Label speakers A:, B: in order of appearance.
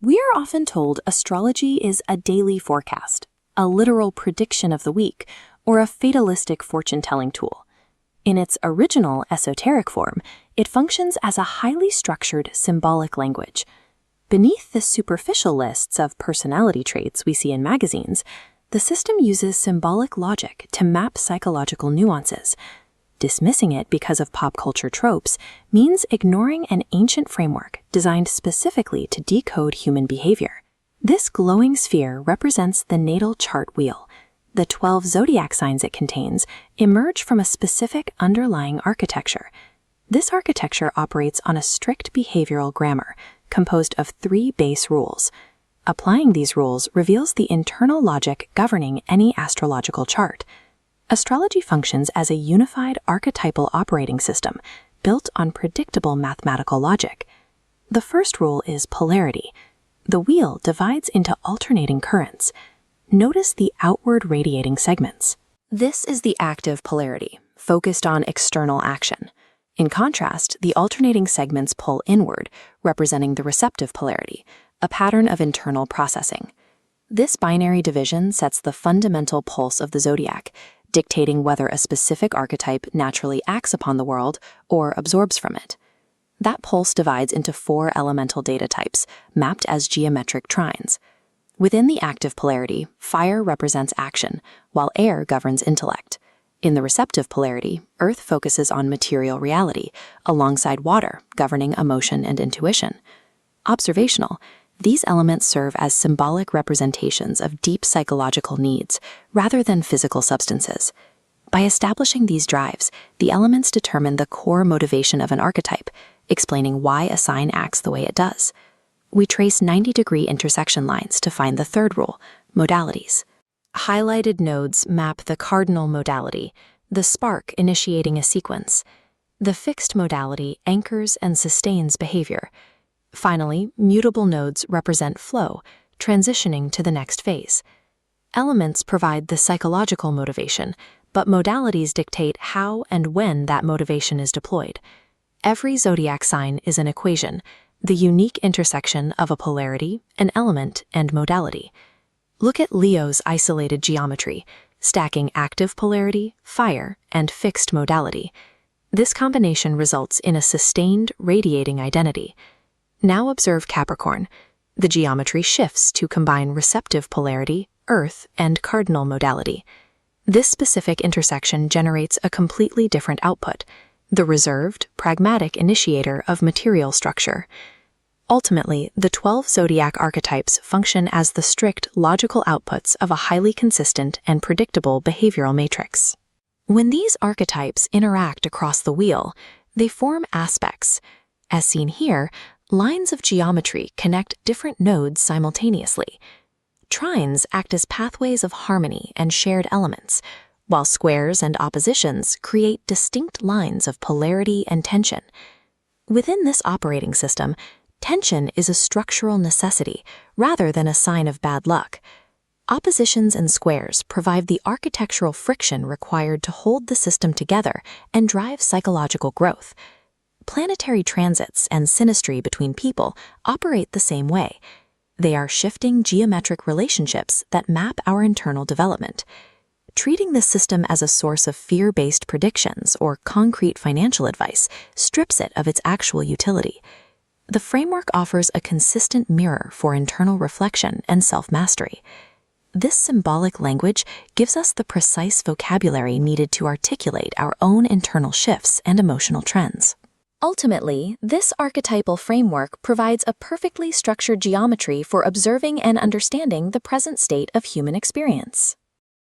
A: We are often told astrology is a daily forecast, a literal prediction of the week, or a fatalistic fortune-telling tool. In its original esoteric form, it functions as a highly structured symbolic language. Beneath the superficial lists of personality traits we see in magazines, the system uses symbolic logic to map psychological nuances. Dismissing it because of pop culture tropes means ignoring an ancient framework designed specifically to decode human behavior. This glowing sphere represents the natal chart wheel. The 12 zodiac signs it contains emerge from a specific underlying architecture. This architecture operates on a strict behavioral grammar composed of 3 base rules. Applying these rules reveals the internal logic governing any astrological chart. Astrology functions as a unified archetypal operating system built on predictable mathematical logic. The first rule is polarity. The wheel divides into alternating currents. Notice the outward radiating segments. This is the active polarity, focused on external action. In contrast, the alternating segments pull inward, representing the receptive polarity, a pattern of internal processing. This binary division sets the fundamental pulse of the zodiac, dictating whether a specific archetype naturally acts upon the world or absorbs from it. That pulse divides into 4 elemental data types, mapped as geometric trines. Within the active polarity, fire represents action, while air governs intellect. In the receptive polarity, earth focuses on material reality, alongside water, governing emotion and intuition. Observational, these elements serve as symbolic representations of deep psychological needs, rather than physical substances. By establishing these drives, the elements determine the core motivation of an archetype, explaining why a sign acts the way it does. We trace 90-degree intersection lines to find the third rule, modalities. Highlighted nodes map the cardinal modality, the spark initiating a sequence. The fixed modality anchors and sustains behavior. Finally, mutable nodes represent flow, transitioning to the next phase. Elements provide the psychological motivation, but modalities dictate how and when that motivation is deployed. Every zodiac sign is an equation, the unique intersection of a polarity, an element, and modality. Look at Leo's isolated geometry, stacking active polarity, fire, and fixed modality. This combination results in a sustained, radiating identity. Now observe Capricorn. The geometry shifts to combine receptive polarity, earth, and cardinal modality. This specific intersection generates a completely different output, the reserved, pragmatic initiator of material structure. Ultimately, the 12 zodiac archetypes function as the strict, logical outputs of a highly consistent and predictable behavioral matrix. When these archetypes interact across the wheel, they form aspects. As seen here, lines of geometry connect different nodes simultaneously. Trines act as pathways of harmony and shared elements, while squares and oppositions create distinct lines of polarity and tension. Within this operating system, tension is a structural necessity rather than a sign of bad luck. Oppositions and squares provide the architectural friction required to hold the system together and drive psychological growth. Planetary transits and synastry between people operate the same way. They are shifting geometric relationships that map our internal development. Treating this system as a source of fear-based predictions or concrete financial advice strips it of its actual utility. The framework offers a consistent mirror for internal reflection and self-mastery. This symbolic language gives us the precise vocabulary needed to articulate our own internal shifts and emotional trends. Ultimately, this archetypal framework provides a perfectly structured geometry for observing and understanding the present state of human experience.